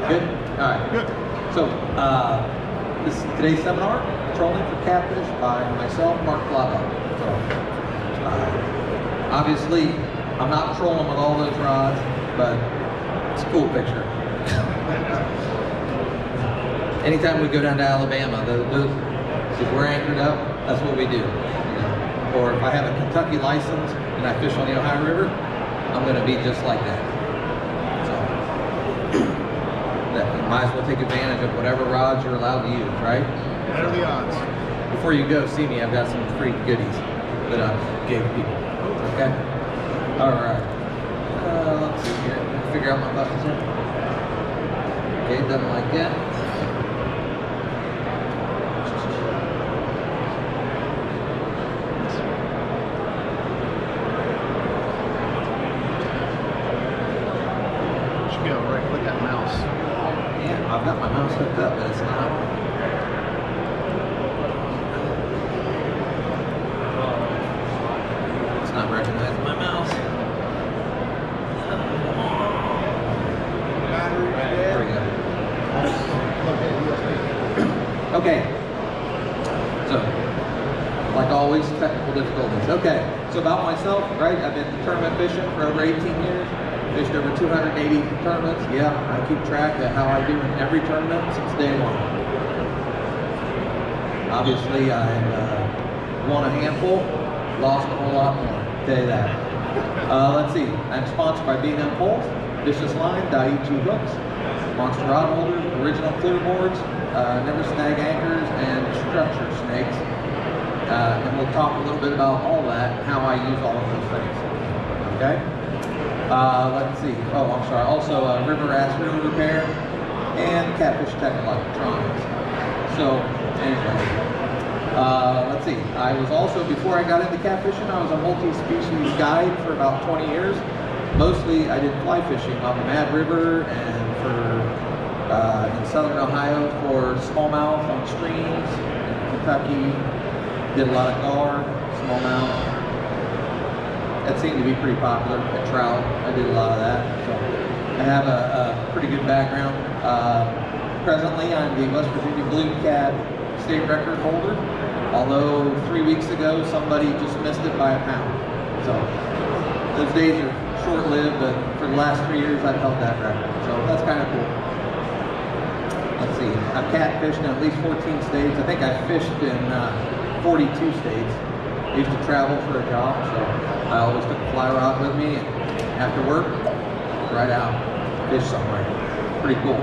Good? All right. Good. So, this is today's seminar, Trolling for Catfish by myself, Mark Blauvelt. So, obviously, I'm not trolling with all those rods, but it's a cool picture. Anytime we go down to Alabama, if we're anchored up, that's what we do. You know? Or if I have a Kentucky license and I fish on the Ohio River, I'm going to be just like that. So, you might as well take advantage of whatever rods you're allowed to use, right? What are the odds? Before you go see me, I've got some free goodies that I gave people. Okay? All right. Let's see here. Figure out my buttons here. Okay, doesn't like that. Should be able to right-click that mouse. Yeah, I've got my mouse hooked up, but it's not. It's not recognizing my mouse. There we go. Okay. So, like always, technical difficulties. Okay. So about myself, right? I've been tournament fishing for over 18 years. Fished over 280 tournaments. Yeah, I keep track of how I do in every tournament since day one. Obviously, I've won a handful, lost a whole lot more. I'll tell you that. Let's see. I'm sponsored by B&M Poles, Vicious Line, Daiichi Hooks, Monster Rod Holders, Original Clear Boards, Never Snag Anchors, and Structure Snakes. And we'll talk a little bit about all that and how I use all of those things. Okay? Let's see. Oh, I'm sorry. Also, River Rats Reel Repair and Catfish Tech Electronics. So, anyway. Let's see. I was also, before I got into catfishing, I was a multi-species guide for about 20 years. Mostly, I did fly fishing on the Mad River and in southern Ohio for smallmouth on streams. In Kentucky, did a lot of gar, smallmouth. That seemed to be pretty popular at trout. I did a lot of that. So I have a pretty good background. Presently, I'm the West Virginia Bluecat state record holder. Although 3 weeks ago, somebody just missed it by a pound. So those days are short-lived, but for the last 3 years, I've held that record. So that's kind of cool. Let's see. I've catfished in at least 14 states. I think I fished in 42 states. I used to travel for a job, so I always took a fly rod with me, and after work, right out, fish somewhere. Pretty cool.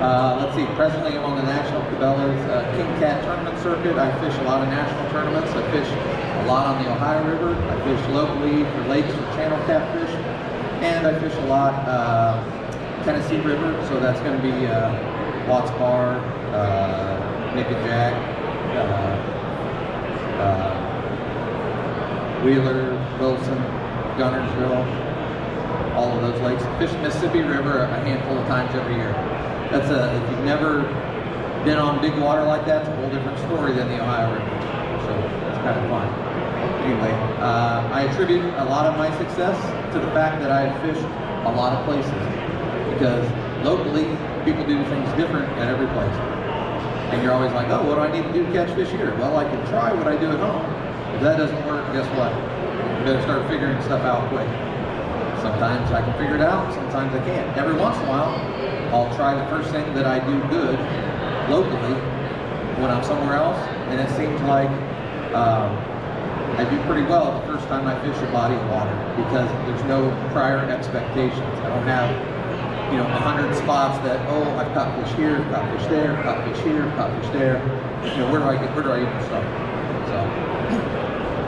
Let's see, presently I'm on the National Cabela's King Cat Tournament Circuit. I fish a lot of national tournaments. I fish a lot on the Ohio River. I fish locally for lakes with channel catfish. And I fish a lot Tennessee River, so that's going to be Watts Bar, Nick and Jack, Wheeler, Wilson, Gunnersville, all of those lakes. Fish the Mississippi River a handful of times every year. That's if you've never been on big water like that, it's a whole different story than the Ohio River. So it's kind of fun. Anyway, I attribute a lot of my success to the fact that I have fished a lot of places. Because locally, people do things different at every place. And you're always like, oh, what do I need to do to catch fish here? Well, I can try what I do at home. If that doesn't work, guess what? You better start figuring stuff out quick. Sometimes I can figure it out, sometimes I can't. Every once in a while, I'll try the first thing that I do good locally when I'm somewhere else, and it seems like I do pretty well the first time I fish a body of water because there's no prior expectations. I don't have, 100 spots that, oh, I've caught fish here, caught fish there, caught fish here, caught fish there. Where do I even start? So,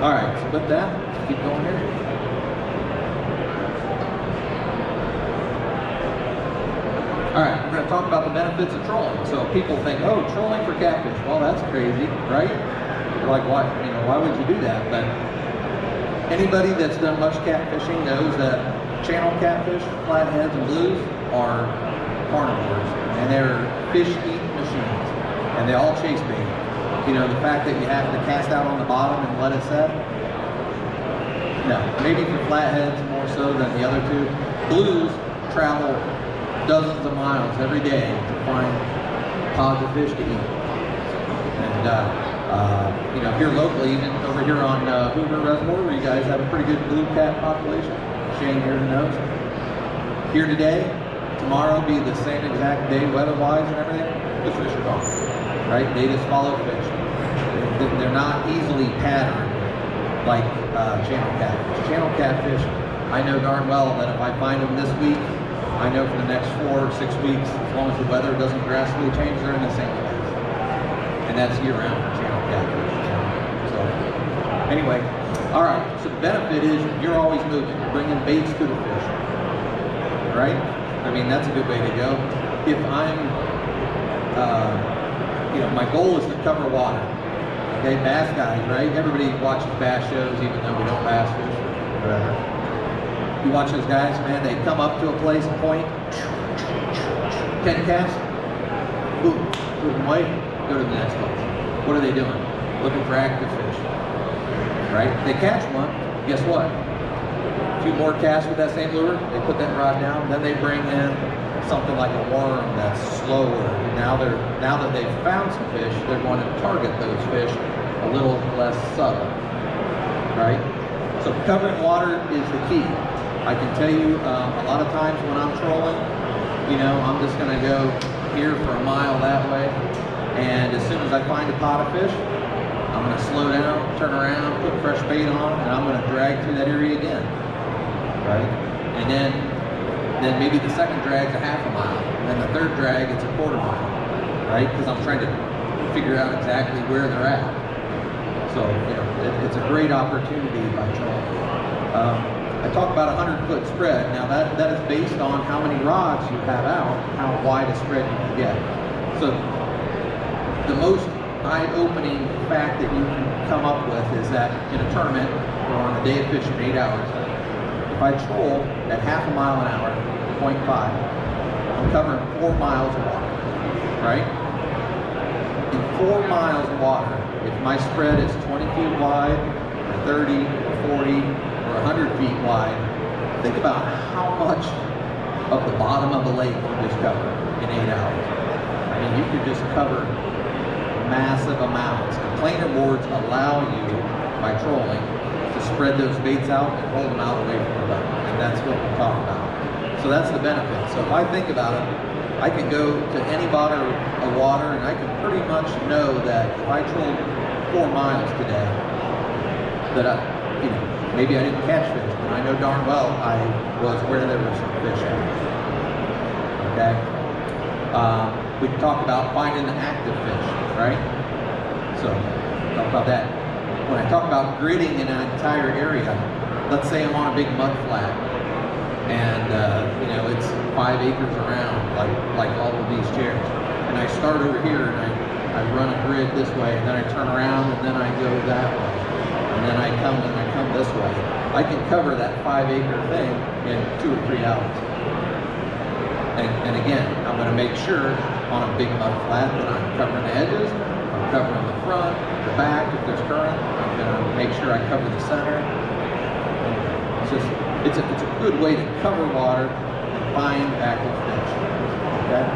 all right, so with that, keep going here. All right, we're going to talk about the benefits of trolling. So people think, oh, trolling for catfish. Well, that's crazy, right? You're like, why? Why would you do that? But anybody that's done much catfishing knows that channel catfish, flatheads, and blues are carnivores, and they're fish-eating machines, and they all chase bait. The fact that you have to cast out on the bottom and let it set. No, maybe for flatheads more so than the other two. Blues travel dozens of miles every day to find pods of fish to eat. And you know, here locally, even over here on Hoover Reservoir, where you guys have a pretty good Bluecat population, Shane here knows. Here today, tomorrow be the same exact day, weather-wise and everything, the fish are gone, right? They just follow fish. They're not easily patterned like channel catfish. Channel catfish, I know darn well that if I find them this week, I know for the next 4 or 6 weeks, as long as the weather doesn't drastically change, they're in the same place. And that's year-round for channel catfish. So, anyway, all right. So the benefit is you're always moving. You're bringing baits to the fish, right? I mean, that's a good way to go. If I'm, you know, my goal is to cover water. Okay, bass guys, right? Everybody watches bass shows, even though we don't bass fish or whatever. You watch those guys, man, they come up to a place, point, 10 casts, boom, put them away, go to the next place. What are they doing? Looking for active fish, right? They catch one, guess what? A few more casts with that same lure, they put that rod down, then they bring in something like a worm that's slower. Now that they've found some fish, they're going to target those fish a little less subtle, right? So covering water is the key. I can tell you a lot of times when I'm trolling, you know, I'm just going to go here for a mile that way, and as soon as I find a pot of fish, I'm going to slow down, turn around, put fresh bait on, and I'm going to drag through that area again, right? And then maybe the second drag's a half a mile, and then the third drag it's a quarter mile, right? Because I'm trying to figure out exactly where they're at. So, you know, it's a great opportunity by trolling. I talk about a 100-foot spread. Now that is based on how many rods you have out, how wide a spread you can get. So the most eye-opening fact that you can come up with is that in a tournament or on a day of fishing 8 hours, if I troll at half a mile an hour, 0.5, I'm covering 4 miles of water, right? In 4 miles of water, if my spread is 20 feet wide, or 30, or 40, 100 feet wide, think about how much of the bottom of the lake you just cover in 8 hours. I mean, you could just cover massive amounts. And planer boards allow you, by trolling, to spread those baits out and hold them out away from the boat. And that's what we're talking about. So that's the benefit. So if I think about it, I can go to any body of water and I can pretty much know that if I trolled 4 miles today, that you know, maybe I didn't catch fish, but I know darn well I was where there was some fish at. Okay? We can talk about finding the active fish, right? So, talk about that. When I talk about gridding in an entire area, let's say I'm on a big mud flat, and you know, it's 5 acres around, like all of these chairs. And I start over here, and I run a grid this way, and then I turn around, and then I go that way. And then I come this way. I can cover that 5-acre thing in 2 or 3 hours. And again, I'm going to make sure on a big mud flat that I'm covering the edges, I'm covering the front, the back if there's current. I'm going to make sure I cover the center. It's a good way to cover water and find active fish. Okay?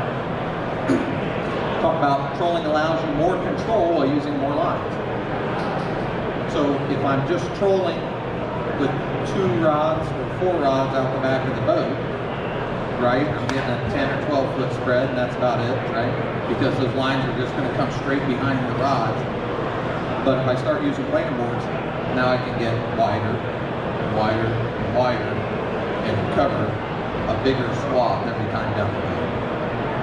Talk about trolling allows you more control while using more lines. So if I'm just trolling with 2 rods or 4 rods out the back of the boat, right, I'm getting a 10 or 12 foot spread, and that's about it, right? Because those lines are just going to come straight behind the rods. But if I start using planer boards, now I can get wider and wider and wider and cover a bigger swath every time down the boat.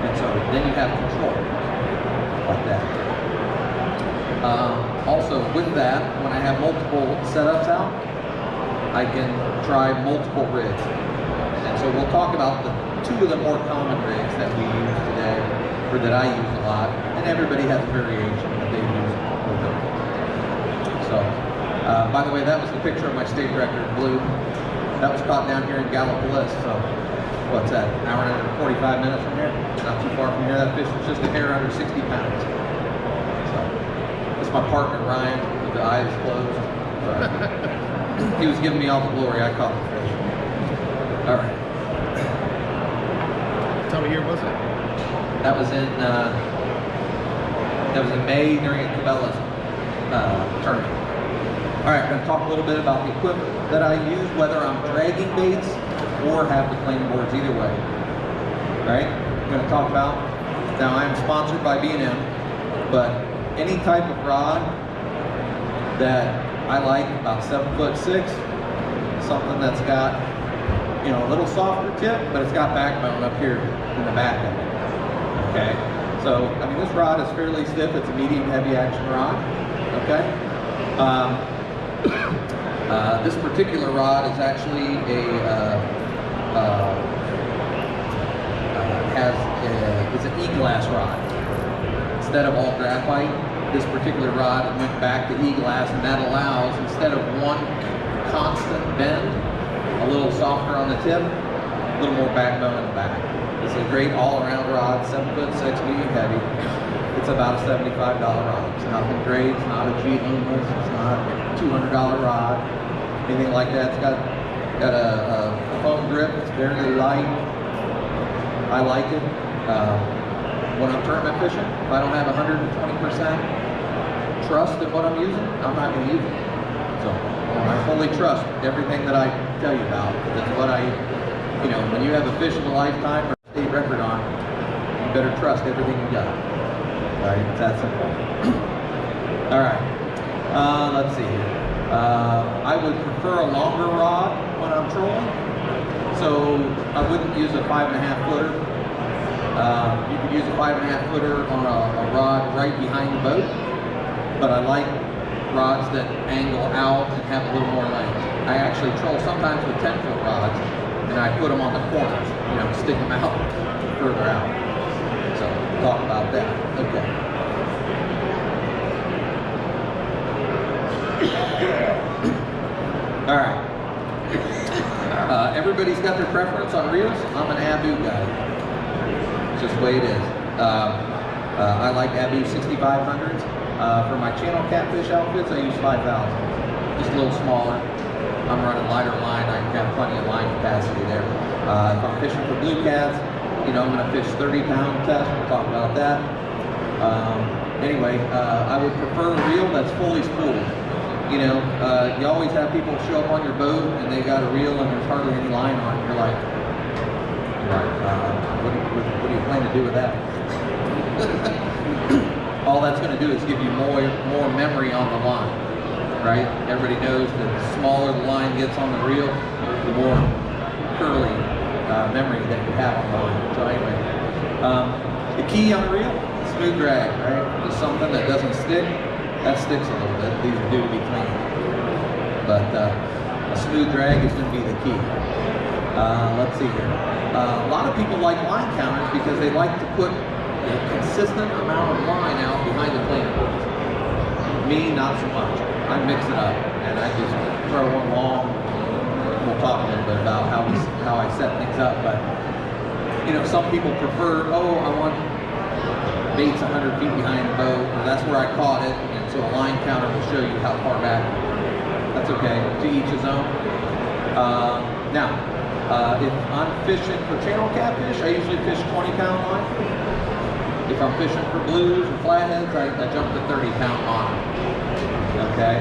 And so then you have control like that. Also with that, when I have multiple setups out, I can try multiple rigs. And so we'll talk about the 2 of the more common rigs that we use today, or that I use a lot, and everybody has a variation that they use with them. So, by the way, that was the picture of my state record blue. That was caught down here in Gallipolis, so what's that, an hour and 45 minutes from here? Not too far from here. That fish was just a hair under 60 pounds. My partner Ryan, with the eyes closed. He was giving me all the glory. I caught the fish. All right. time of year was it? That was in May during Cabela's tournament. All right, I'm going to talk a little bit about the equipment that I use, whether I'm dragging baits or have the planing boards, either way. All right, I'm going to talk about, now I am sponsored by B&M, but any type of rod that I like, about 7'6", something that's got, you know, a little softer tip, but it's got backbone up here in the back of it. Okay, so I mean, this rod is fairly stiff. It's a medium heavy action rod. Okay, this particular rod is actually it's an E-glass rod instead of all graphite. This particular rod went back to E-glass, and that allows, instead of one constant bend, a little softer on the tip, a little more backbone in the back. This is a great all-around rod, 7'6", medium heavy. It's about a $75 rod. It's nothing great. It's not a G Loomis. It's not a $200 rod, anything like that. It's got a foam grip. It's very light. I like it. When I'm tournament fishing, if I don't have 120% trust in what I'm using, I'm not going to use it. So I fully trust everything that I tell you about. That's what I, you know, when you have a fish of a lifetime or a state record on, you better trust everything you got. Right? It's that simple. All right. Let's see here. I would prefer a longer rod when I'm trolling. So I wouldn't use a 5.5 footer. You could use a 5.5 footer on a rod right behind the boat, but I like rods that angle out and have a little more length. I actually troll sometimes with 10-foot rods, and I put them on the corners, you know, stick them out further out. So talk about that. Okay. All right. Everybody's got their preference on reels. I'm an Abu guy. It's just the way it is. I like Abu 6500s. For my channel catfish outfits, I use 5,000. Just a little smaller. I'm running lighter line. I have plenty of line capacity there. If I'm fishing for Bluecats, you know, I'm going to fish 30-pound test. We'll talk about that. Anyway, I would prefer a reel that's fully spooled. You know, you always have people show up on your boat and they got a reel and there's hardly any line on it. You're like, what do you plan to do with that? All that's going to do is give you more memory on the line, right? Everybody knows that the smaller the line gets on the reel, the more curly memory that you have on the line. So anyway, the key on the reel, smooth drag, right? Just something that doesn't stick. That sticks a little bit. These are due to be cleaned. But a smooth drag is going to be the key. Let's see here. A lot of people like line counters because they like to put a consistent amount of line out behind the planer boards. Me, not so much. I mix it up and I just throw one long. We'll talk a little bit about how I set things up, but you know, some people prefer, oh, I want baits 100 feet behind the boat, or that's where I caught it, and so a line counter will show you how far back. That's okay, to each his own. Now, if I'm fishing for channel catfish, I usually fish 20-pound line. If I'm fishing for blues or flatheads, I jump to 30-pound line. Okay.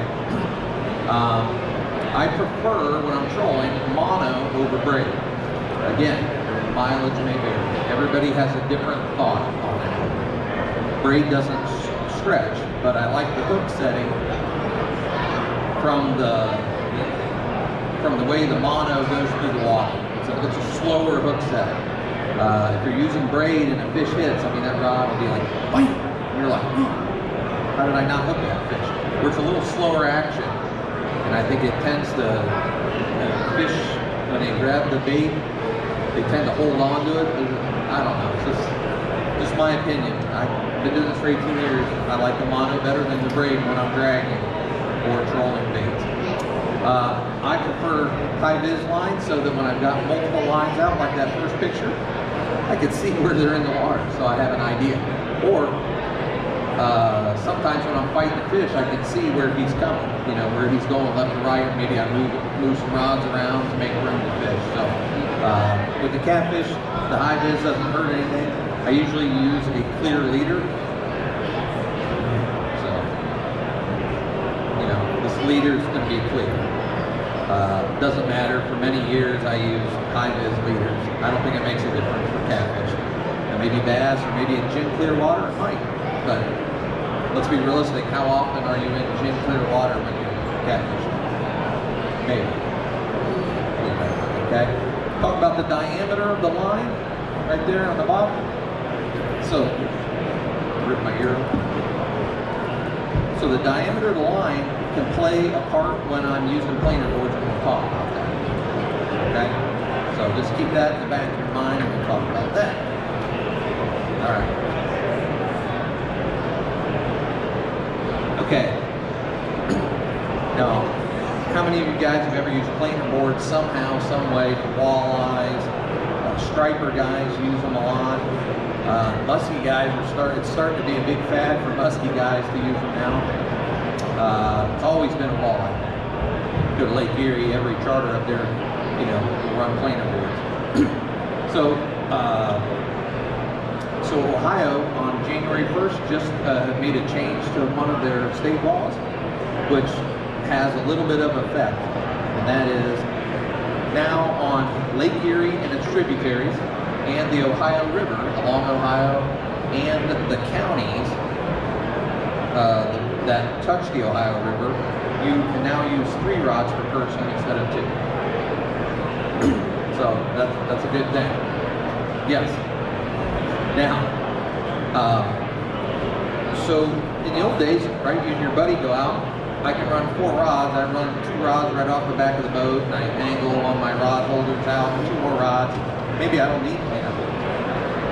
I prefer, when I'm trolling, mono over braid. Again, mileage may vary. Everybody has a different thought on that. Braid doesn't stretch, but I like the hook setting from the way the mono goes through the water. It's a slower hook setting. If you're using braid and a fish hits, I mean, that rod will be like, bam! And you're like, how did I not hook that fish? Where it's a little slower action. And I think it tends to, fish, when they grab the bait, they tend to hold on to it. I don't know, it's just my opinion. I've been doing this for 18 years. I like the mono better than the braid when I'm dragging or trolling baits. I prefer high-vis lines so that when I've got multiple lines out, like that first picture, I can see where they're in the water, so I have an idea. Or sometimes when I'm fighting the fish, I can see where he's coming, you know, where he's going left or right. Maybe I move some rods around to make room to fish. So With the Catfish, the high vis doesn't hurt anything. I usually use a clear leader. So, you know, this leader is going to be clear. Doesn't matter. For many years I use high vis leaders. I don't think it makes a difference for Catfish. And maybe bass or maybe in gin clear water, it might. But let's be realistic. How often are you in gin clear water when you catfish? Maybe. Okay. Talk about the diameter of the line right there on the bottom. So, rip my ear off. So the diameter of the line can play a part when I'm using planer boards, and we'll talk about that. Okay? So just keep that in the back of your mind and we'll talk about that. Alright. Okay. Now, how many of you guys have ever used planer boards somehow, some way for walleyes? Striper guys use them a lot. Musky guys it's starting to be a big fad for musky guys to use them now. It's always been a walleye. Go to Lake Erie, every charter up there, you know, will run planer boards. So Ohio on January 1st just made a change to one of their state laws, which has a little bit of effect, and that is now on Lake Erie and its tributaries and the Ohio River along Ohio and the counties that touch the Ohio River, you can now use 3 rods per person instead of 2. So that's a good thing. Yes. Now, so in the old days, right, you and your buddy go out, I can run 4 rods. I run 2 rods right off the back of the boat, and I angle on my rod holders out, 2 more rods. Maybe I don't need planer boards.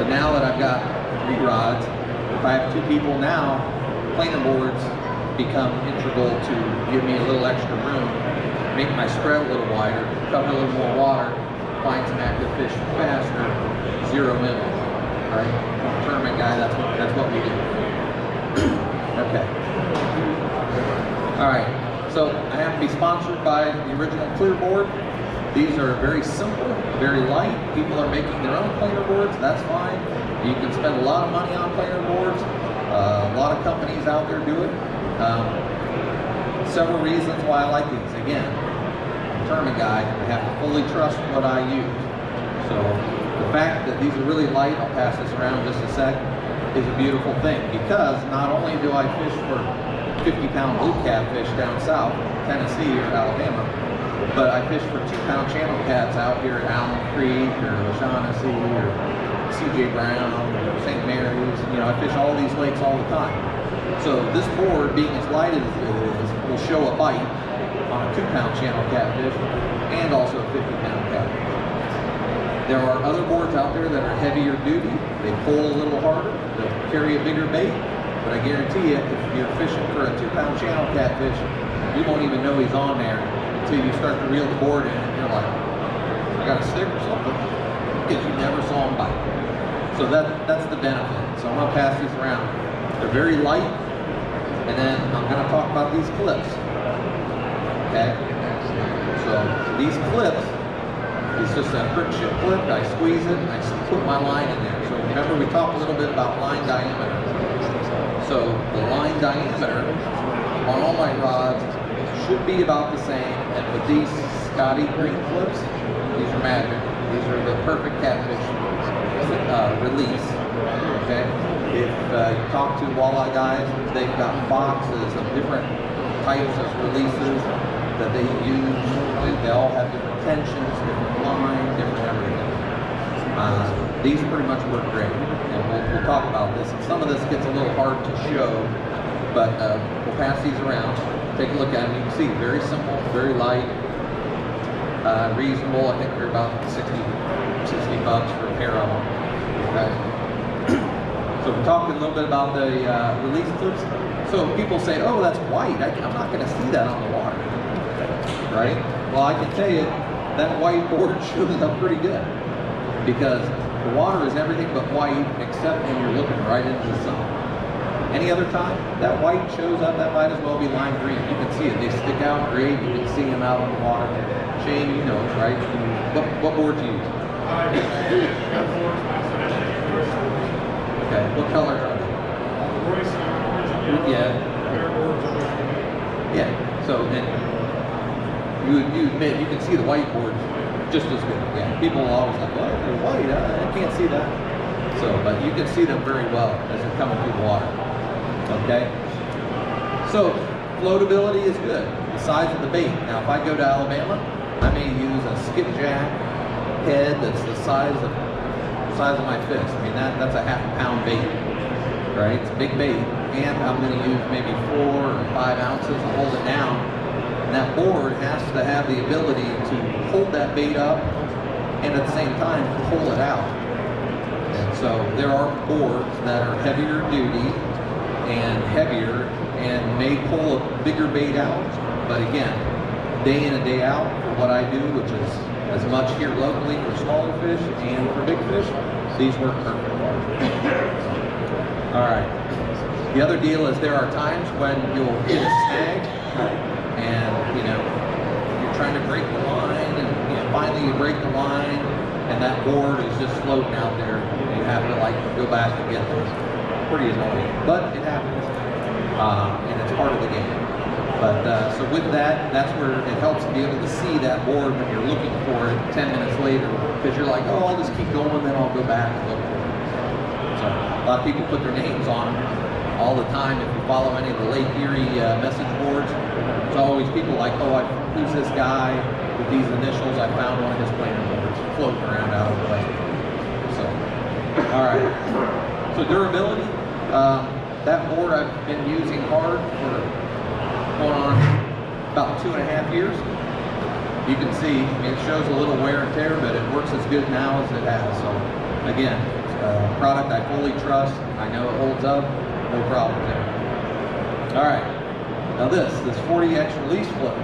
But now that I've got 3 rods, if I have 2 people now, planer boards become integral to give me a little extra room, make my spread a little wider, cover a little more water, find some active fish faster, 0 minnows. Right? Tournament guy, that's what we do. Okay. Alright, so I have to be sponsored by the original clear board. These are very simple, very light. People are making their own planer boards, that's fine. You can spend a lot of money on planer boards. A lot of companies out there do it. Several reasons why I like these. Again, I'm a tournament guy, I have to fully trust what I use. So the fact that these are really light, I'll pass this around in just a sec, is a beautiful thing, because not only do I fish for 50-pound bluecat fish down south, Tennessee or Alabama, but I fish for 2-pound channel cats out here at Allen Creek or O'Shaughnessy or C.J. Brown or St. Mary's. You know, I fish all these lakes all the time. So this board, being as light as it is, will show a bite on a 2-pound channel catfish and also a 50-pound catfish. There are other boards out there that are heavier duty. They pull a little harder, they'll carry a bigger bait. But I guarantee you, if you're fishing for a 2-pound channel catfish, you won't even know he's on there until you start to reel the board in and you're like, I got a stick or something, because you never saw him bite. So that's the benefit. So I'm gonna pass these around. They're very light, and then I'm gonna talk about these clips. Okay? So these clips, it's just a friction clip. I squeeze it and I put my line in there. So remember we talked a little bit about line diameter. So the line diameter on all my rods should be about the same. And with these Scotty green clips, these are magic. These are the perfect catfish release. Okay. If you talk to walleye guys, they've got boxes of different types of releases that they use. They all have different tensions, different line, different everything. These pretty much work great, and we'll talk about this. And some of this gets a little hard to show, but we'll pass these around. Take a look at them. You can see very simple, very light, reasonable. I think they're about 60 bucks for a pair of them. Okay. So we're talking a little bit about the release clips. So people say, oh, that's white. I'm not going to see that on the water, right? Well, I can tell you that white board shows up pretty good, because the water is everything but white except when you're looking right into the sun. Any other time, that white shows up, that might as well be lime green. You can see it. They stick out great. You can see them out on the water. Shane, you know, right? What board do you use? Okay, what color are they? Yeah. Yeah, so then you admit you can see the whiteboard just as good. Yeah, people are always like, what? They're white, I can't see that. So, but you can see them very well as they're coming through the water. Okay? So, floatability is good. The size of the bait. Now, if I go to Alabama, I may use a skipjack head that's the size of my fist. I mean, that's a half-pound bait, right? It's a big bait, and I'm going to use maybe 4 or 5 ounces to hold it down. And that board has to have the ability to hold that bait up and at the same time pull it out. And so there are boards that are heavier duty and heavier and may pull a bigger bait out. But again, day in and day out for what I do, which is as much here locally for smaller fish and for big fish, these work perfect. All right. The other deal is there are times when you'll hit a snag and you're trying to break the line and finally you break the line and that board is just floating out there. You have to go back and get this. Pretty annoying, but it happens, and it's part of the game. But so with that, that's where it helps to be able to see that board when you're looking for it 10 minutes later, because you're like, oh, I'll just keep going, then I'll go back and look for it. So a lot of people put their names on them all the time. If you follow any of the Lake Erie message boards, it's always people like, oh, who's this guy with these initials? I found one of his planer boards floating around out of the lake. So, all right. So durability, that board I've been using hard for going on about 2.5 years. You can see, I mean, it shows a little wear and tear, but it works as good now as it has. So again, it's a product I fully trust. I know it holds up, no problem there. All right, now this 40X release float.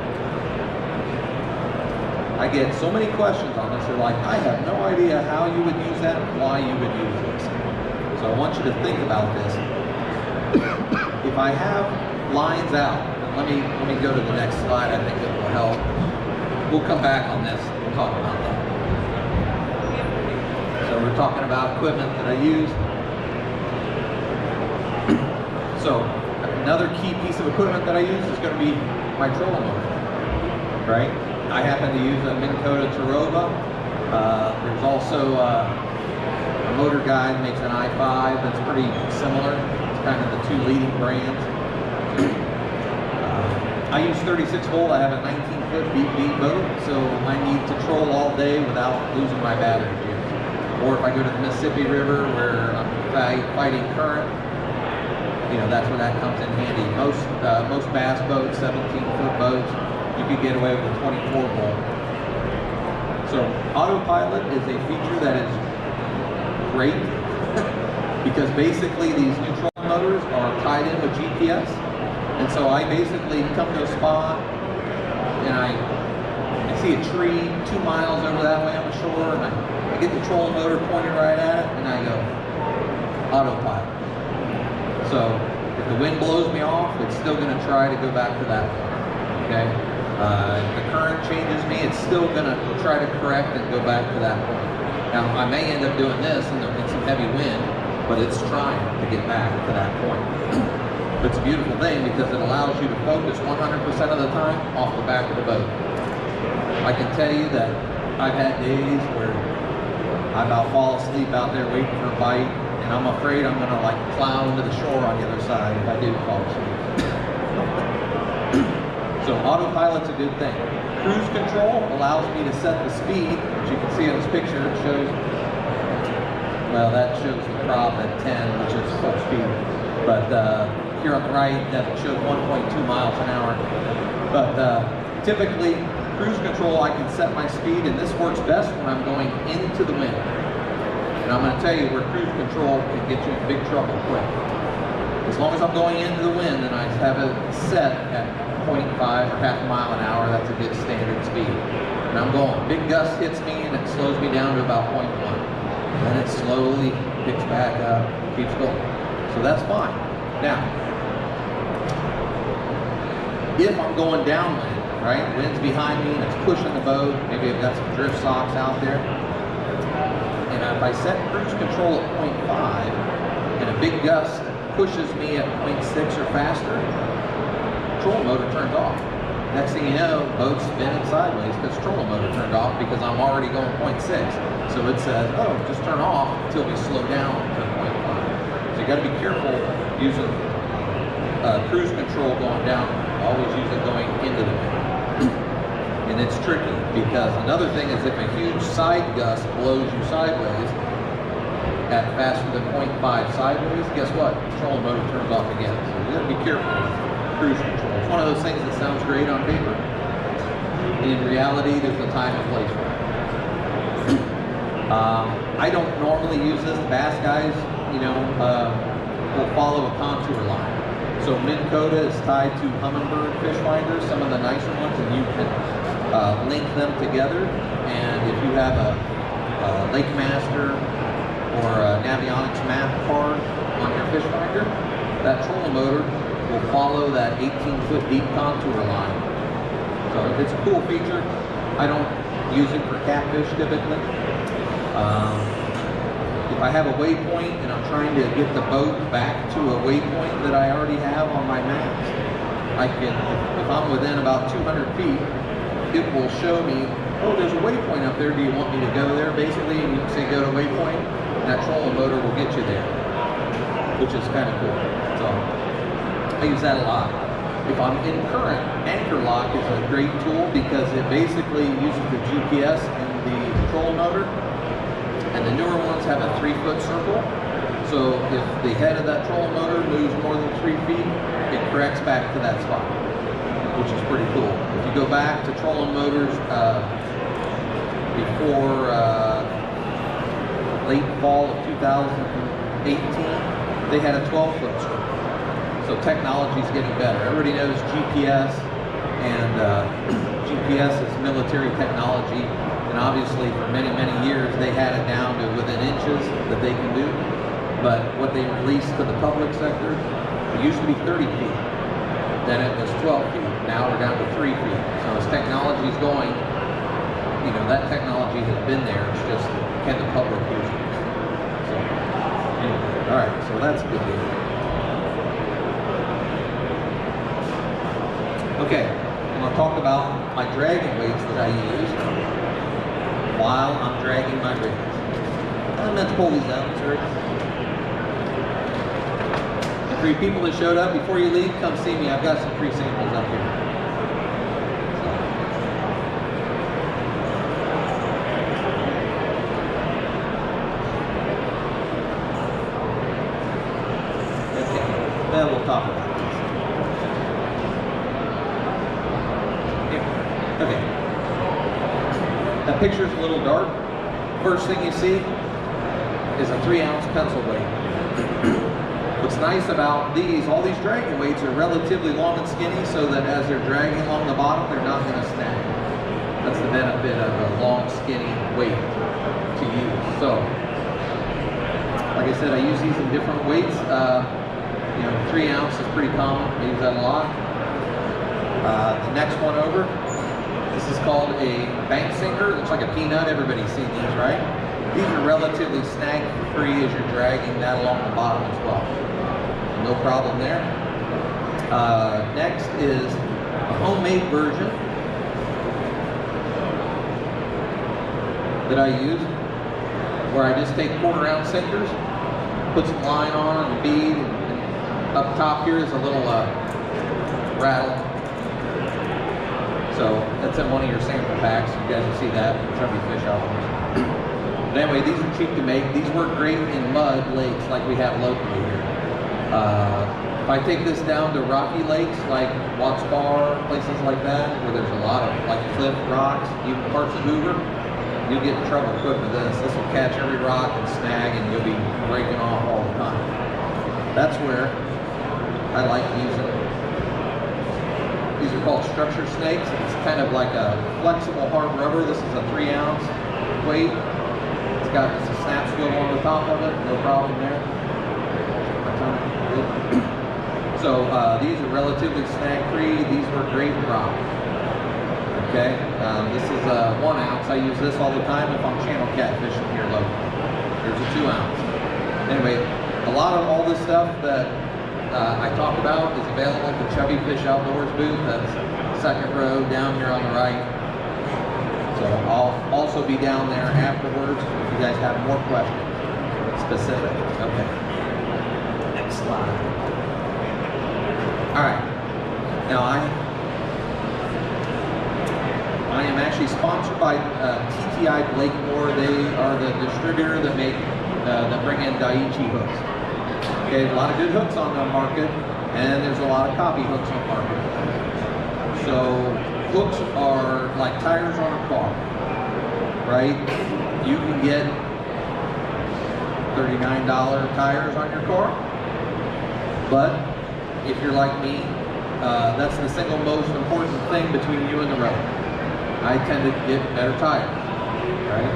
I get so many questions on this. They're like, I have no idea how you would use that and why you would use this. So I want you to think about this. If I have lines out, let me go to the next slide. I think it will help. We'll come back on this. We'll talk about that. So we're talking about equipment that I use. So another key piece of equipment that I use is going to be my trolling motor, right? I happen to use a Minn Kota Tarova. There's also a motor guy that makes an i5 that's pretty similar. It's kind of the two leading brands. I use 36 volt. I have a 19-foot BB boat, so I need to troll all day without losing my battery gear. Or if I go to the Mississippi River where I'm fighting current, that's where that comes in handy. Most bass boats, 17-foot boats, you could get away with a 24 volt. So autopilot is a feature that is great because basically these new trolling motors are tied in with GPS. And so I basically come to a spot and I see a tree 2 miles over that way on the shore and I get the trolling motor pointed right at it and I go autopilot. So if the wind blows me off, it's still going to try to go back to that point, okay? If the current changes me, it's still going to try to correct and go back to that point. Now, I may end up doing this in some heavy wind, but it's trying to get back to that point. It's a beautiful thing because it allows you to focus 100% of the time off the back of the boat. I can tell you that I've had days where I about fall asleep out there waiting for a bite, and I'm afraid I'm going to plow into the shore on the other side if I do fall asleep. So autopilot's a good thing. Cruise control allows me to set the speed, which you can see in this picture. It shows, well, that shows the prop at 10, which is full speed. But here on the right, that shows 1.2 miles an hour. But typically, cruise control, I can set my speed, and this works best when I'm going into the wind. And I'm going to tell you where cruise control can get you in big trouble quick. As long as I'm going into the wind and I have it set at 0.5 or half a mile an hour, that's a good standard speed. And I'm going, big gust hits me and it slows me down to about 0.1. And then it slowly picks back up, keeps going. So that's fine. Now, if I'm going downwind, right, wind's behind me and it's pushing the boat, maybe I've got some drift socks out there, if I set cruise control at 0.5 and a big gust pushes me at 0.6 or faster, trolling motor turns off. Next thing you know, boat's spinning sideways because trolling motor turned off because I'm already going 0.6. So it says, oh, just turn off until we slow down to 0.5. So you got to be careful using cruise control going down. Always use it going into the wind. And it's tricky because another thing is if a huge side gust blows you sideways at faster than 0.5 sideways, guess what? Trolling motor turns off again. So you got to be careful with cruise control. It's one of those things that sounds great on paper. In reality, there's a time and place for it. I don't normally use this. Bass guys, you know, will follow a contour line. So Minn Kota is tied to Hummingbird fish finders, some of the nicer ones, and you can link them together. And if you have a Lake Master or a Navionics map card on your fish finder, that trolling motor will follow that 18-foot deep contour line. So it's a cool feature. I don't use it for catfish typically. If I have a waypoint and I'm trying to get the boat back to a waypoint that I already have on my maps, I can, if I'm within about 200 feet, it will show me, oh, there's a waypoint up there, do you want me to go there, basically, and you can say go to waypoint, and that trolling motor will get you there, which is kind of cool. So I use that a lot. If I'm in current, anchor lock is a great tool because it basically uses the GPS in the trolling motor. And the newer ones have a 3-foot circle. So if the head of that trolling motor moves more than 3 feet, it corrects back to that spot, which is pretty cool. If you go back to trolling motors before late fall of 2018, they had a 12-foot circle. So technology is getting better. Everybody knows GPS, and GPS is military technology. And obviously for many, many years, they had it down to within inches that they can do. But what they released to the public sector, it used to be 30 feet. Then it was 12 feet. Now we're down to 3 feet. So as technology is going, you know, that technology has been there. It's just, can the public use it? So, anyway, all right, so that's good deal. Okay, I'm going to talk about my dragging weights that I use while I'm dragging my rigs. I'm going to pull these out, sir. And for you people that showed up, before you leave, come see me. I've got some free samples up here. Okay, then we'll talk about this. Okay. That picture's a little dark. First thing you see is a 3-ounce pencil weight. What's nice about these, all these dragging weights are relatively long and skinny so that as they're dragging along the bottom, they're not going to snag. That's the benefit of a long, skinny weight to use. So, like I said, I use these in different weights. You know, 3 ounce is pretty common. I use that a lot. The next one over. This is called a bank sinker. Looks like a peanut. Everybody's seen these, right? These are relatively snag-free as you're dragging that along the bottom as well. No problem there. Next is a homemade version that I use, where I just take 1/4-ounce sinkers, put some line on and bead, and up top here is a little rattle. So that's in one of your sample packs. You guys will see that. Chubby fish out there. But anyway, these are cheap to make. These work great in mud lakes like we have locally here. If I take this down to rocky lakes like Watts Bar, places like that, where there's a lot of like cliff rocks, even parts of Hoover, you'll get in trouble quick with this. This will catch every rock and snag, and you'll be breaking off all the time. That's where I like using. These are called structure snakes. It's kind of like a flexible hard rubber. This is a 3-ounce weight. It's got just a snap swivel on the top of it. No problem there. So these are relatively snag-free. These work great in rock. Okay. This is 1 ounce. I use this all the time if I'm channel catfishing here locally. There's a 2 ounce. Anyway, a lot of all this stuff that I talk about is available at the Chubby Fish Outdoors booth. That's second row down here on the right. So I'll also be down there afterwards if you guys have more questions. Specific. Okay. Next slide. All right. Now I am actually sponsored by TTI Blakemore. They are the distributor that bring in Daiichi hooks. Okay, a lot of good hooks on the market, and there's a lot of copy hooks on the market. So hooks are like tires on a car, right? You can get $39 tires on your car, but if you're like me, that's the single most important thing between you and the road. I tend to get better tires, right?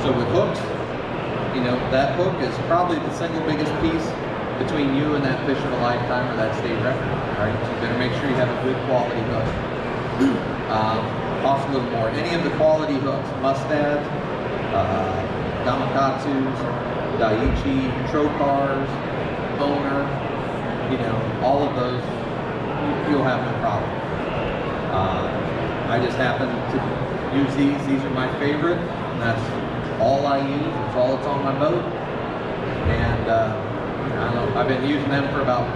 So with hooks, you know, that hook is probably the single biggest piece between you and that fish of a lifetime or that state record, right? So you better make sure you have a good quality hook. Cost a little more. Any of the quality hooks, Muskrat, Gamakatsus, Daiichi, Trocars, Owner, you know, all of those, you'll have no problem. I just happen to use these. These are my favorite, and that's all I use. It's all that's on my boat. And I don't know, I've been using them for about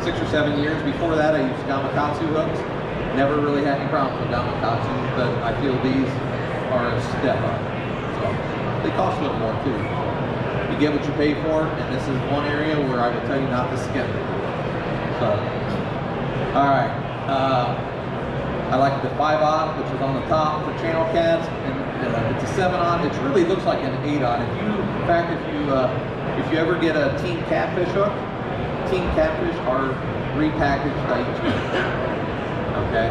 6 or 7 years. Before that, I used Gamakatsu hooks. Never really had any problems with Gamakatsu, but I feel these are a step up. So they cost a little more too. You get what you pay for, and this is one area where I will tell you not to skip it. So, all right. I like the 5/0, which is on the top for channel cats, and it's a 7/0. It really looks like an 8/0. In fact, if you ever get a Team Catfish hook, Team Catfish are repackaged Daiichi. Okay,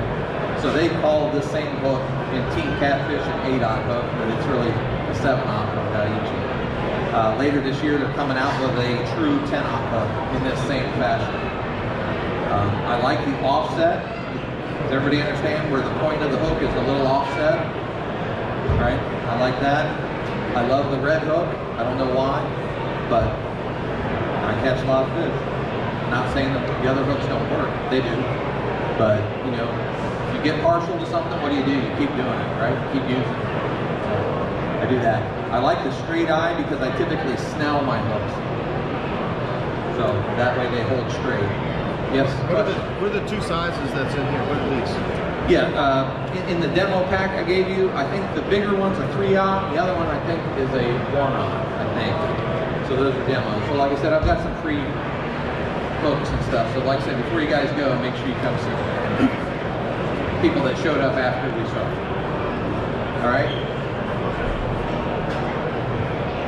so they call this same hook in Team Catfish an 8/0 hook, but it's really a 7/0 from Daiichi. Later this year, they're coming out with a true 10/0 hook in this same fashion. I like the offset. Does everybody understand where the point of the hook is a little offset? Right? I like that. I love the red hook. I don't know why, but I catch a lot of fish. I'm not saying that the other hooks don't work. They do. But, you know, if you get partial to something, what do? You keep doing it, right? You keep using it. So I do that. I like the straight eye because I typically snell my hooks. So that way they hold straight. Yes? What are the 2 sizes that's in here? What are these? Yeah, in the demo pack I gave you, I think the bigger one's a 3/0. The other one I think is a 1/0, I think. So those are demos. So like I said, I've got some free hooks and stuff. So like I said, before you guys go, make sure you come see people that showed up after we started. All right?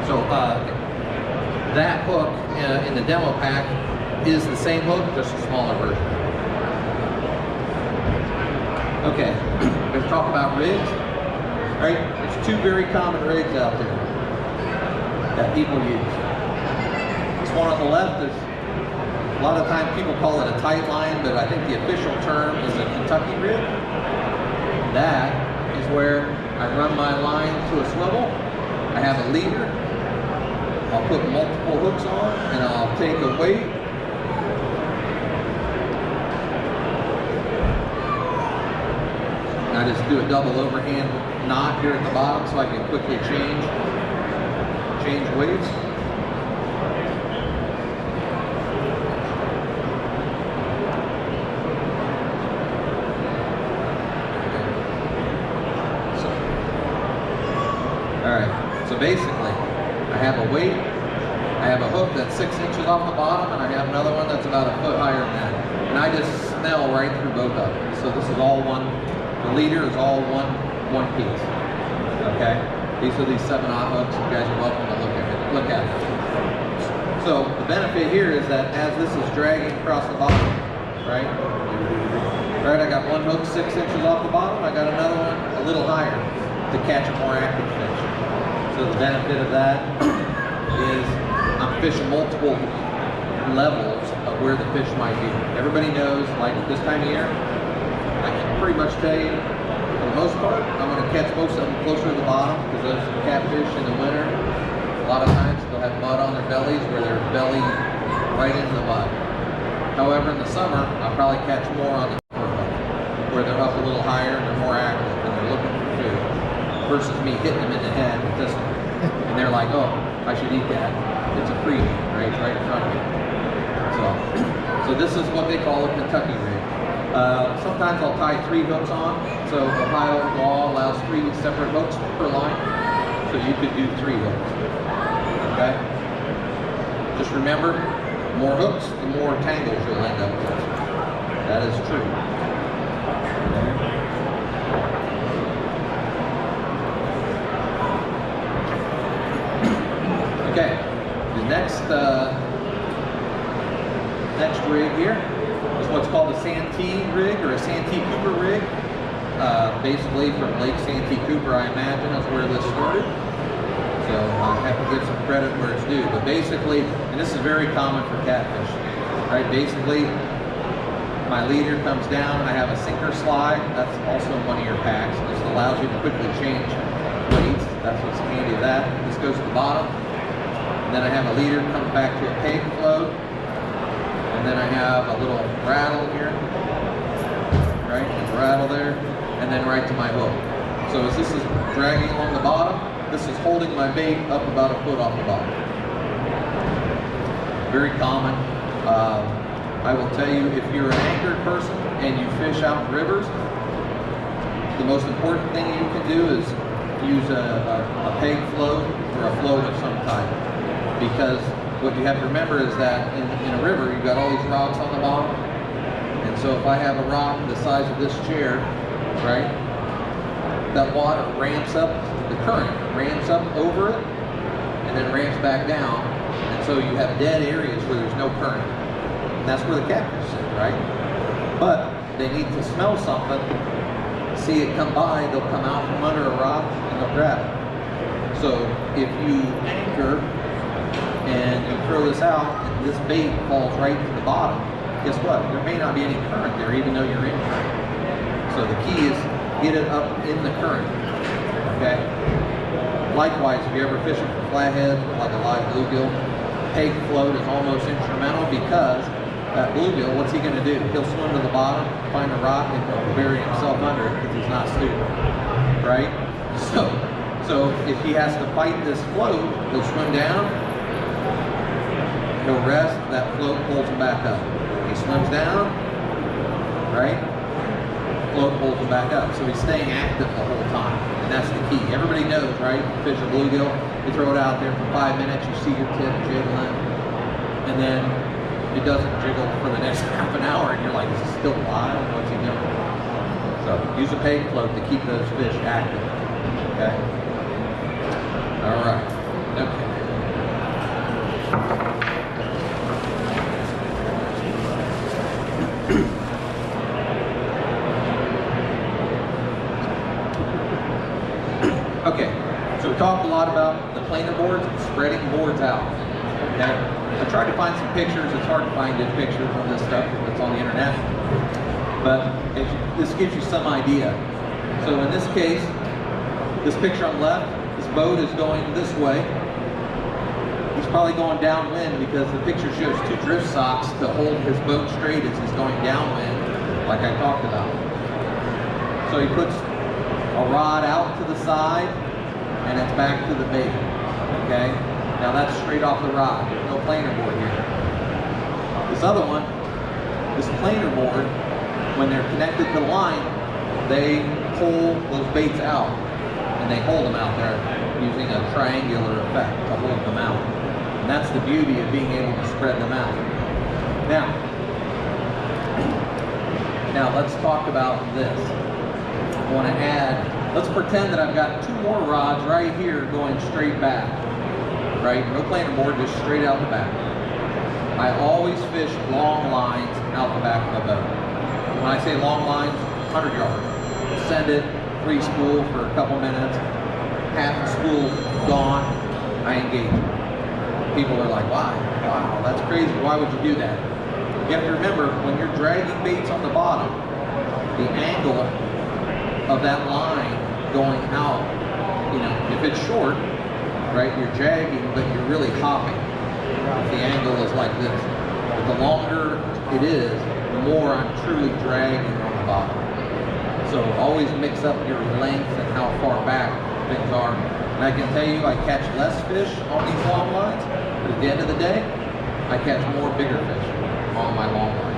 So that hook in the demo pack is the same hook, just a smaller version. Okay, we're going to talk about rigs. Right? There's 2 very common rigs out there that people use. This one on the left is, a lot of times people call it a tight line, but I think the official term is a Kentucky rig. That is where I run my line to a swivel. I have a leader. I'll put multiple hooks on, and I'll take a weight. I just do a double overhand knot here at the bottom so I can quickly change weights. So basically, I have a weight, I have a hook that's 6 inches off the bottom, and I have another one that's about a foot higher than that. And I just snell right through both of them. So this is all one. The leader is all one piece. Okay? These are these 7/0 hooks. You guys are welcome to look at them. So the benefit here is that as this is dragging across the bottom, right? Right, I got one hook 6 inches off the bottom. I got another one a little higher to catch a more active fish. So the benefit of that is I'm fishing multiple levels of where the fish might be. Everybody knows, like this time of year, I can pretty much tell you, for the most part, I'm going to catch most of them closer to the bottom because those catfish in the winter, lot of times they'll have mud on their bellies where their belly right into the mud. However, in the summer, I'll probably catch more on the where they're up a little higher and they're more active and they're looking for food versus me hitting them in the head with this one. And they're like, oh, I should eat that. It's a freebie, right? It's right in front of me. So this is what they call a Kentucky rig. Sometimes I'll tie 3 hooks on. So Ohio law allows 3 separate hooks per line. So you could do 3 hooks. Okay? Just remember, the more hooks, the more tangles you'll end up with. That is true. Okay, the next rig here is what's called a Santee rig or a Santee Cooper rig. Basically from Lake Santee Cooper, I imagine, is where this started. So I have to give some credit where it's due. But basically, and this is very common for catfish, right? Basically, my leader comes down, I have a sinker slide. That's also in one of your packs. This allows you to quickly change weights. That's what's handy of that. This goes to the bottom. And then I have a leader comes back to a peg float. And then I have a little rattle here, right? And rattle there. And then right to my hook. So as this is dragging along the bottom, this is holding my bait up about a foot off the bottom. Very common. I will tell you, if you're an anchored person and you fish out rivers, the most important thing you can do is use a peg float or a float of some type. Because what you have to remember is that in a river, you've got all these rocks on the bottom. And so if I have a rock the size of this chair, right, that water ramps up, the current ramps up over it, and then ramps back down. And so you have dead areas where there's no current. And that's where the catfish sit, right? But they need to smell something, see it come by, they'll come out from under a rock and they'll grab it. So if you anchor and you throw this out and this bait falls right to the bottom, guess what? There may not be any current there even though you're in current. So the key is get it up in the current, okay? Likewise, if you're ever fishing for flathead, like a live bluegill, peg float is almost instrumental because that bluegill, what's he gonna do? He'll swim to the bottom, find a rock, and he'll bury himself under it because he's not stupid, right? So if he has to fight this float, he'll swim down, he'll rest, that float pulls him back up. He swims down, right? Float pulls him back up. So he's staying active the whole time. And that's the key. Everybody knows, right? You fish a bluegill, you throw it out there for 5 minutes, you see your tip jiggling, and then it doesn't jiggle for the next half an hour, and you're like, is it still alive? What's he doing? So use a peg float to keep those fish active. Okay? All right. Okay. Okay, so we talked a lot about the planer boards and spreading boards out. Okay, I tried to find some pictures. It's hard to find good pictures of this stuff that's on the internet, but this gives you some idea. So in this case, this picture on the left, this boat is going this way. He's probably going downwind because the picture shows 2 drift socks to hold his boat straight as he's going downwind, like I talked about. So he puts a rod out to the side, and it's back to the bait, okay? Now that's straight off the rod, there's no planer board here. This other one, this planer board, when they're connected to the line, they pull those baits out, and they hold them out there using a triangular effect to hold them out. And that's the beauty of being able to spread them out. Now let's talk about this. I want to add, let's pretend that I've got 2 more rods right here going straight back, right? No planer board, just straight out the back. I always fish long lines out the back of the boat. When I say long lines, 100 yards. Send it, free spool for a couple minutes, half the spool gone, I engage it. People are like, why? Wow, that's crazy, why would you do that? You have to remember, when you're dragging baits on the bottom, the angle of that line going out, you know, if it's short, right? You're jagging, but you're really hopping. If the angle is like this. But the longer it is, the more I'm truly dragging on the bottom. So always mix up your length and how far back things are. And I can tell you, I catch less fish on these long lines, but at the end of the day, I catch more bigger fish on my long line.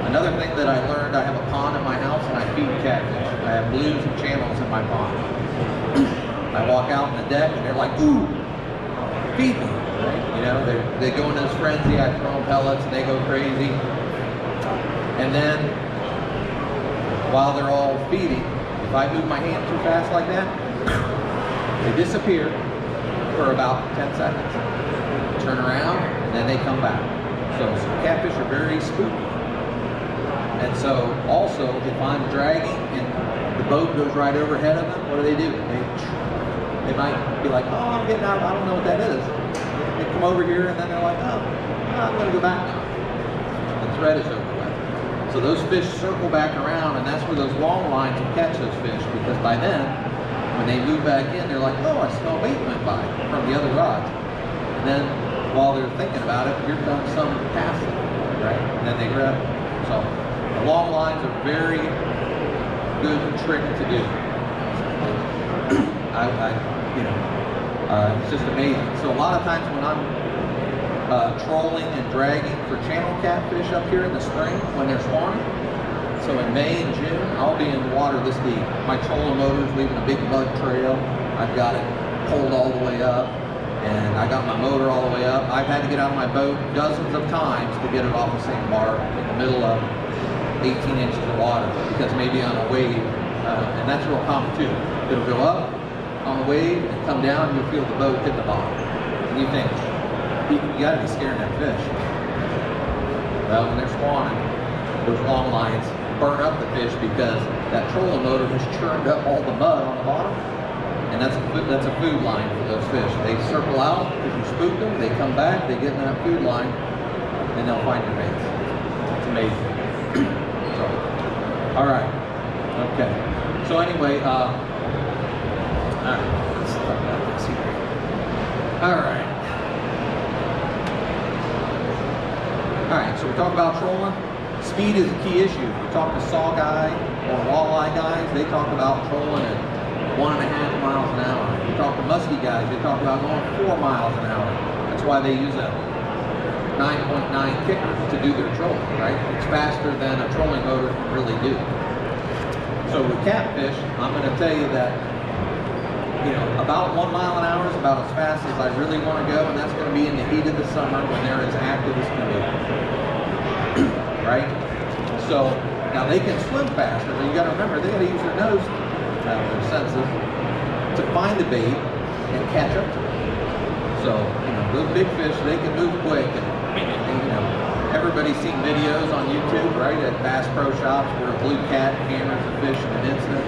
Another thing that I learned, I have a pond in my house and I feed catfish. I have blues and channels in my pond. I walk out on the deck and they're like, ooh, feed me. Right? You know, they go into this frenzy, I throw them pellets and they go crazy. And then, while they're all feeding, if I move my hand too fast like that, they disappear for about 10 seconds. Turn around, and then they come back. So catfish are very spooky. And so also, if I'm dragging and the boat goes right overhead of them, what do? They might be like, oh, I'm getting out, I don't know what that is. They come over here and then they're like, oh, I'm gonna go back now. The thread is over with. So those fish circle back around, and that's where those long lines will catch those fish, because by then, when they move back in, they're like, oh, I smell bait went by from the other rods. And then, while they're thinking about it, here comes some passing, right? And then they grab it. So, the long lines are very good trick to do. It's just amazing. So a lot of times when I'm trolling and dragging for channel catfish up here in the spring when they're spawning, so in May and June, I'll be in the water this deep. My trolling motor's leaving a big mud trail. I've got it pulled all the way up, and I got my motor all the way up. I've had to get out of my boat dozens of times to get it off the sandbar in the middle of 18 inches of water, because maybe on a wave, and that's real common too. It'll go up on the wave and come down, and you'll feel the boat hit the bottom. And you think, you gotta be scaring that fish. Well, when they're spawning, those long lines burn up the fish because that trolling motor has churned up all the mud on the bottom, and that's a food line for those fish. They circle out because you spook them, they come back, they get in that food line, and they'll find your baits. It's amazing. So, all right, okay. So anyway, all right, let's talk about this here. All right. All right, so we talk about trolling. Speed is a key issue. You talk to saw guy or walleye guys, they talk about trolling at 1.5 miles an hour. You talk to musky guys, they talk about going 4 miles an hour. That's why they use a 9.9 kicker to do their trolling, right? It's faster than a trolling motor can really do. So with catfish, I'm going to tell you that, you know, about 1 mile an hour is about as fast as I really want to go, and that's going to be in the heat of the summer when they're as active as can be. Right? So now they can swim faster, but you got to remember they got to use their nose, their senses, to find the bait and catch up to it. So you know, those big fish, they can move quick, and you know, everybody's seen videos on YouTube, right, at Bass Pro Shops where a Bluecat hammers a fish in an instant.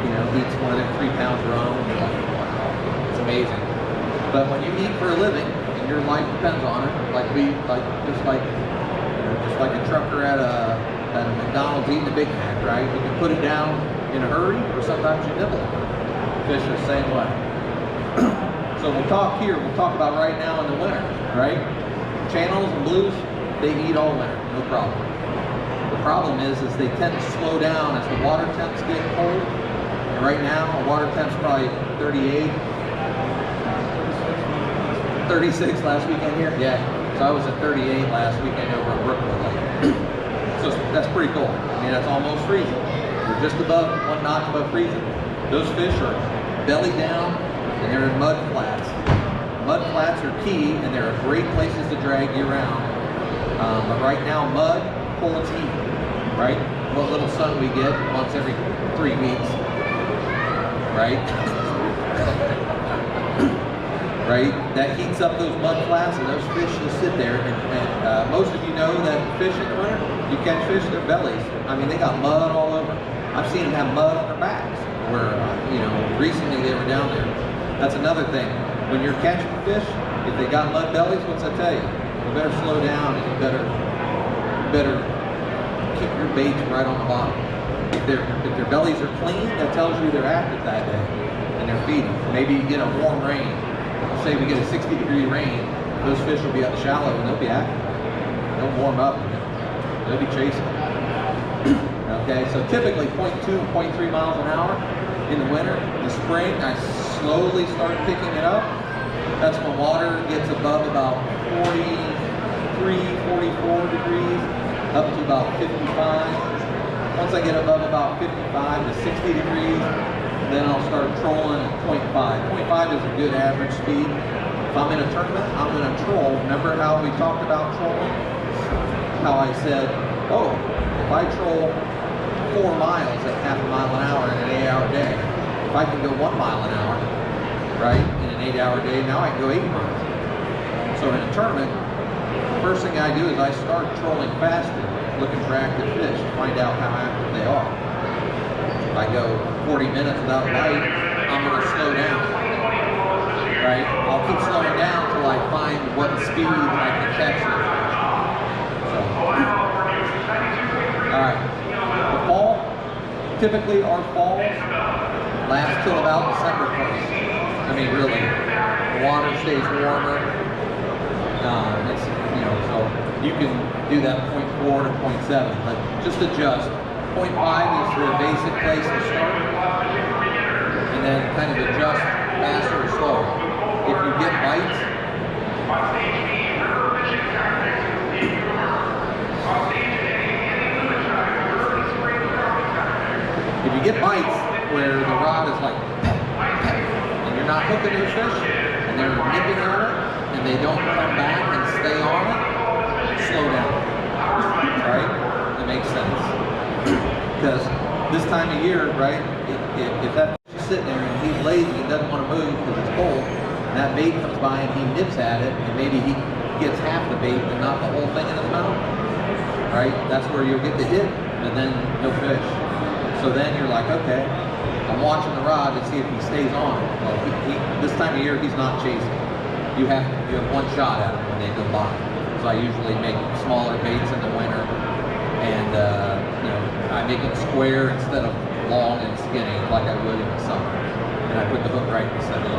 You know, eats one of them 3-pound drum, and you're like, wow, it's amazing. But when you eat for a living and your life depends on it, just like a trucker at a McDonald's eating a Big Mac, right? You can put it down in a hurry, or sometimes you nibble it. Fish are the same way. So we'll talk about right now in the winter, right? Channels and blues, they eat all winter, no problem. The problem is they tend to slow down as the water temps get cold. And right now, the water temp's probably 38, 36 last weekend here. Yeah. So I was at 38 last weekend over at Brookwood Lake. So that's pretty cool. I mean, that's almost freezing. We're just above, 1 notch above freezing. Those fish are belly down and they're in mud flats. Mud flats are key, and they're great places to drag year round. But right now, mud holds heat, right? What little sun we get once every 3 weeks, right? Right? That heats up those mud flats, and those fish just sit there. And most of you know that fish in the winter, you catch fish, their bellies, I mean, they got mud all over. I've seen them have mud on their backs, where, you know, recently they were down there. That's another thing. When you're catching fish, if they got mud bellies, what's that tell you? You better slow down, and you better keep your baits right on the bottom. If their bellies are clean, that tells you they're active that day, and they're feeding. Maybe you get a warm rain, say we get a 60-degree rain, those fish will be at the shallow and they'll be active. They'll warm up and they'll be chasing. Okay, so typically 0.2 and 0.3 miles an hour in the winter. In the spring, I slowly start picking it up. That's when water gets above about 43, 44 degrees, up to about 55. Once I get above about 55 to 60 degrees, then I'll start trolling at 0.5. 0.5 is a good average speed. If I'm in a tournament, I'm going to troll. Remember how we talked about trolling? How I said, oh, if I troll 4 miles at half a mile an hour in an 8-hour day, if I can go 1 mile an hour, right, in an 8-hour day, now I can go 8 miles. So in a tournament, the first thing I do is I start trolling faster, looking for active fish to find out how active they are. If I go 40 minutes without a bite, I'm going to slow down, right? I'll keep slowing down until I find what speed I can catch it. So, all right. The fall, typically our falls last till about December 1st. I mean, really, the water stays warmer. It's, you know, so you can do that 0.4 to 0.7, but just adjust. 0.5 is the basic place to start, and then kind of adjust faster or slower. If you get bites, where the rod is like, and you're not hooking those fish, and they're nipping on it, and they don't come back and stay on it, slow down, right? That makes sense. Because this time of year, right, if that fish is sitting there and he's lazy and doesn't want to move because it's cold, and that bait comes by and he nips at it, and maybe he gets half the bait and not the whole thing in his mouth, right? That's where you'll get the hit, and then no fish. So then you're like, okay, I'm watching the rod to see if he stays on. Well, this time of year, he's not chasing. You have one shot at him when they go by. So I usually make smaller baits in the winter, and you know, I make them square instead of long and skinny like I would in the summer. And I put the hook right in the center.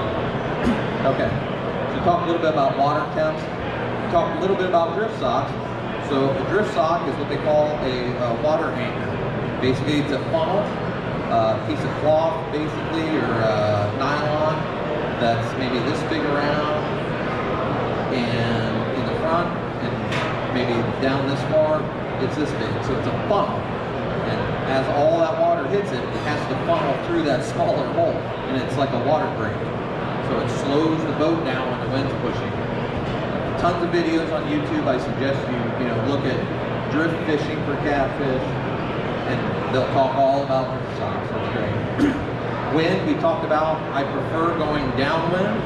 Okay, so talk a little bit about water temps. Talk a little bit about drift socks. So a drift sock is what they call a water anchor. Basically, it's a funnel, piece of cloth, basically, or nylon that's maybe this big around and in the front, and maybe down this far, it's this big. So it's a funnel. And as all that water hits it, it has to funnel through that smaller hole, and it's like a water break. So it slows the boat down when the wind's pushing. Tons of videos on YouTube. I suggest you look at drift fishing for catfish, and they'll talk all about drift socks. That's great. Wind, we talked about. I prefer going downwind,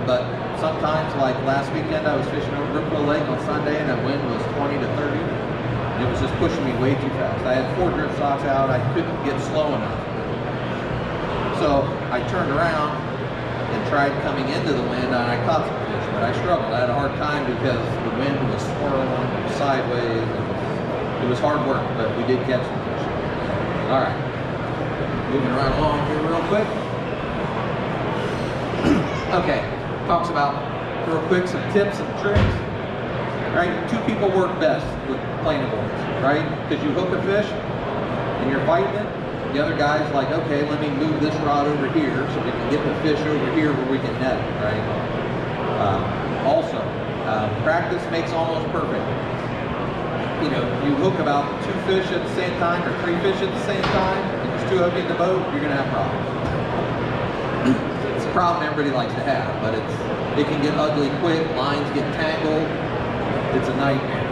but sometimes, like last weekend, I was fishing over Brookville Lake on Sunday, and that wind was 20 to 30. And it was just pushing me way too fast. I had 4 drift socks out. I couldn't get slow enough. So I turned around and tried coming into the wind, and I caught some fish, but I struggled. I had a hard time because the wind was swirling sideways. It was hard work, but we did catch some fish. All right, moving right along here real quick. Okay, talks about, real quick, some tips and tricks. Right, 2 people work best with planer boards, right? Because you hook a fish and you're fighting it. The other guy's like, okay, let me move this rod over here so we can get the fish over here where we can net it, right? Also, practice makes almost perfect. You hook about 2 fish at the same time or 3 fish at the same time. If there's 2 of you in the boat, you're gonna have problems. It's a problem everybody likes to have, but it can get ugly quick. Lines get tangled. It's a nightmare.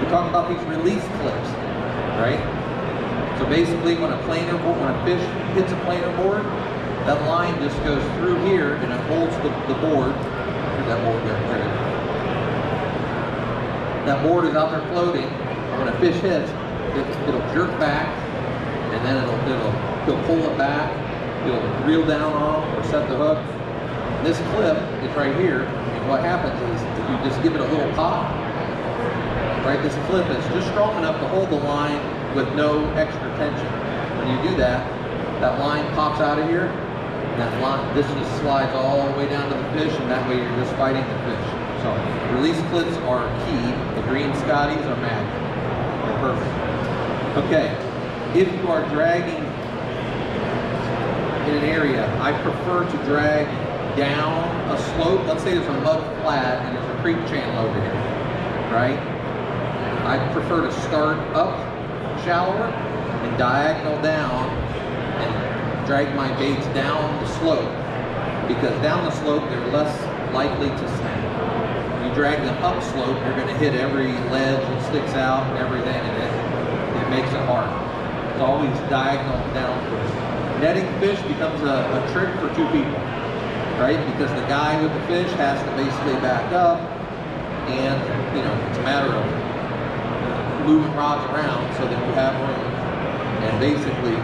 We talk about these release clips, right? So basically, when a fish hits a planer board, that line just goes through here and it holds the board. Here's that board there. That board is out there floating. When a fish hits, it'll jerk back, and then he'll pull it back. It'll reel down on or set the hook. This clip is right here, and what happens is if you just give it a little pop, right? This clip is just strong enough to hold the line with no extra tension. When you do that, that line pops out of here, That line, this just slides all the way down to the fish, and that way you're just fighting the fish. So release clips are key. The green Scotties are magic. They're perfect. Okay, if you are dragging in an area, I prefer to drag down a slope. Let's say there's a mud flat and there's a creek channel over here, right? I prefer to start up shallower and diagonal down and drag my baits down the slope, because down the slope they're less likely to snap. When you drag them up slope, you're going to hit every ledge that sticks out and everything, and it makes it hard. It's always diagonal downwards. Netting fish becomes a trick for two people, right? Because the guy with the fish has to basically back up, and you know, it's a matter of moving rods around so that you have room, and basically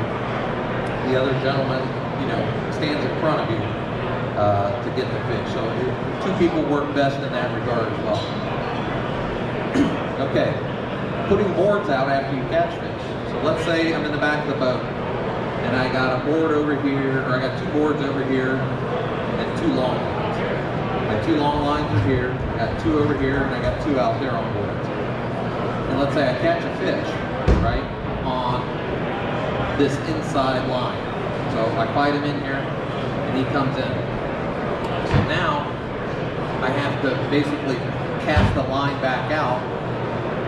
the other gentleman, you know, stands in front of you to get the fish. So two people work best in that regard as well. Okay, putting boards out after you catch fish. So let's say I'm in the back of the boat and I got a board over here, or I got two boards over here and two long lines. My two long lines are here, I got two over here, and I got two out there on boards. And let's say I catch a fish, right, on this inside line. So I fight him in here, and he comes in. So now, I have to basically cast the line back out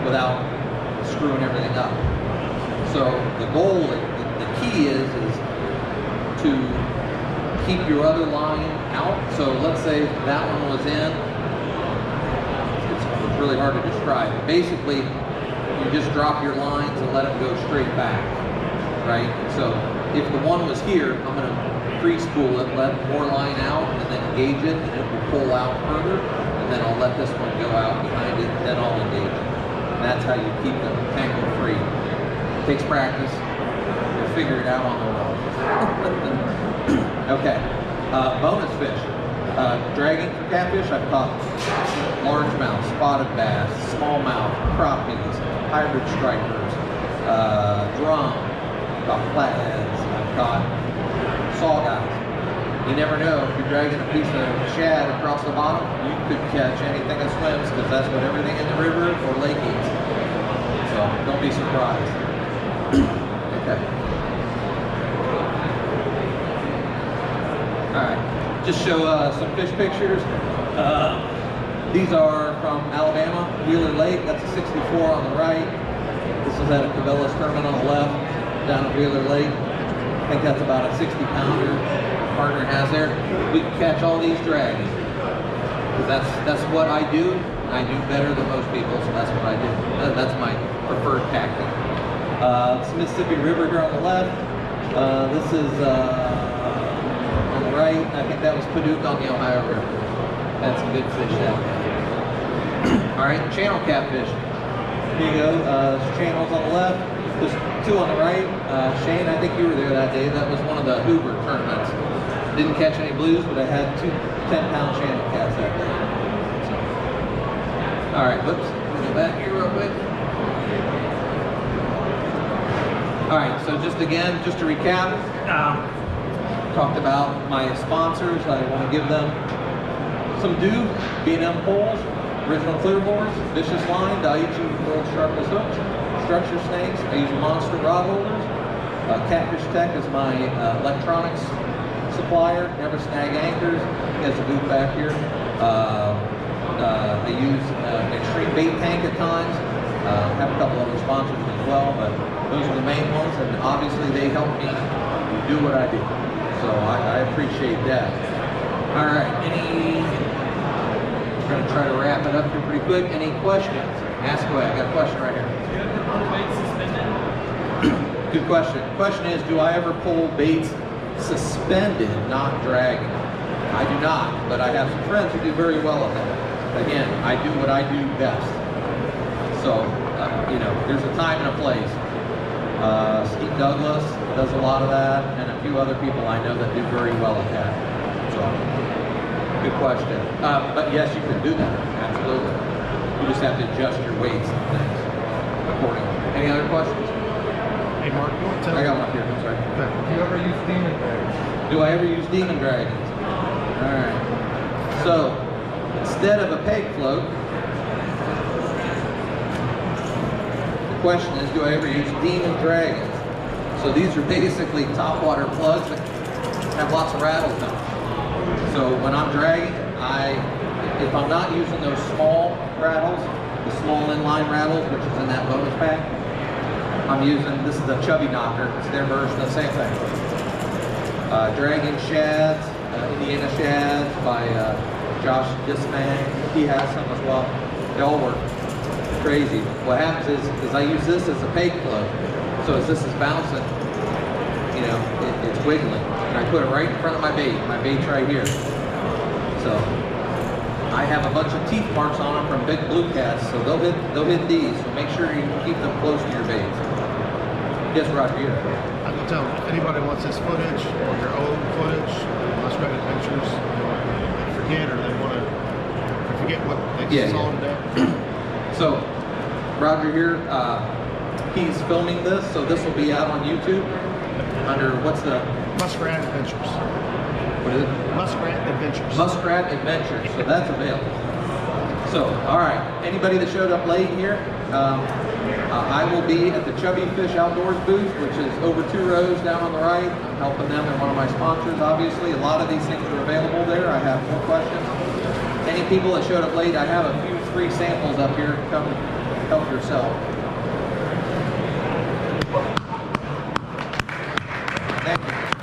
without screwing everything up. So the goal, the key is to keep your other line out. So let's say that one was in. It's really hard to describe. But basically, you just drop your lines and let them go straight back, right? So if the one was here, I'm going to free spool it, let more line out, and then engage it, and it will pull out further, and then I'll let this one go out behind it, and then I'll engage it. And that's how you keep them tangle free. It takes practice. You'll figure it out on the road. Okay, bonus fish. Dragging for catfish, I've caught largemouth, spotted bass, smallmouth, crappies, hybrid stripers, drum, I've caught flatheads, I've caught sawguys. You never know, if you're dragging a piece of shad across the bottom, you could catch anything that swims, because that's what everything in the river or lake eats. So don't be surprised. Okay. Alright, just show some fish pictures. These are from Alabama, Wheeler Lake. That's a 64 on the right. This is at a Cabela's tournament on the left, down at Wheeler Lake. I think that's about a 60-pounder partner has there. We can catch all these dragging. That's what I do. I do better than most people, so that's what I do. That's my preferred tactic. This Mississippi River here on the left. This is on the right. I think that was Paducah on the Ohio River. Had some good fish down there. All right, channel catfish. Here you go. Channels on the left. There's two on the right. Shane, I think you were there that day. That was one of the Hoover tournaments. Didn't catch any blues, but I had two 10-pound channel cats that day. So. All right, whoops. Go back here real quick. All right, so just again, just to recap, talked about my sponsors. I want to give them some due. B&M poles, original clear bores, vicious line, Daiichi world sharpness hooks, structure snakes. I use Monster rod holders. Catfish Tech is my electronics supplier. Never snag anchors. He has a booth back here. I use an extreme bait tank at times. Have a couple other sponsors as well, but those are the main ones, and obviously they help me do what I do. So I appreciate that. All right, we're going to try to wrap it up here pretty quick. Any questions? Ask away. I got a question right here. Good question. The question is, do I ever pull baits suspended, not dragging? I do not, but I have some friends who do very well at that. Again, I do what I do best. So, you know, there's a time and a place. Steve Douglas does a lot of that, and a few other people I know that do very well at that. So, good question. But yes, you can do that, absolutely. You just have to adjust your weights and things accordingly. Any other questions? Hey Mark, you want to tell me? I got one up here, I'm sorry. Do you ever use demon bags? Do I ever use demon dragons? Alright. So, instead of a peg float, the question is, do I ever use demon dragons? So these are basically topwater plugs that have lots of rattles in them. So when I'm dragging, if I'm not using those small rattles, the small inline rattles, which is in that bonus pack, I'm using, this is the Chubby Knocker, it's their version of the same thing. Dragon Shads, Indiana Shads by Josh Disman, he has some as well. They all work crazy. What happens is I use this as a peg float. So as this is bouncing, you know, it's wiggling. And I put it right in front of my bait. My bait's right here. So I have a bunch of teeth marks on them from big Bluecats, so they'll hit these. So make sure you keep them close to your baits. Yes, Roger. I can tell if anybody wants this footage or your old footage, Muskrat Adventures, they forget or they want to forget what makes us all today. So Roger here, he's filming this, so this will be out on YouTube under what's the Muskrat Adventures. What is it? Muskrat Adventures. Muskrat Adventures. So that's available. So, all right. Anybody that showed up late here, I will be at the Chubby Fish Outdoors booth, which is over 2 rows down on the right. I'm helping them. They're one of my sponsors, obviously. A lot of these things are available there. I have more questions. Any people that showed up late, I have a few free samples up here. Come help yourself. Thank you.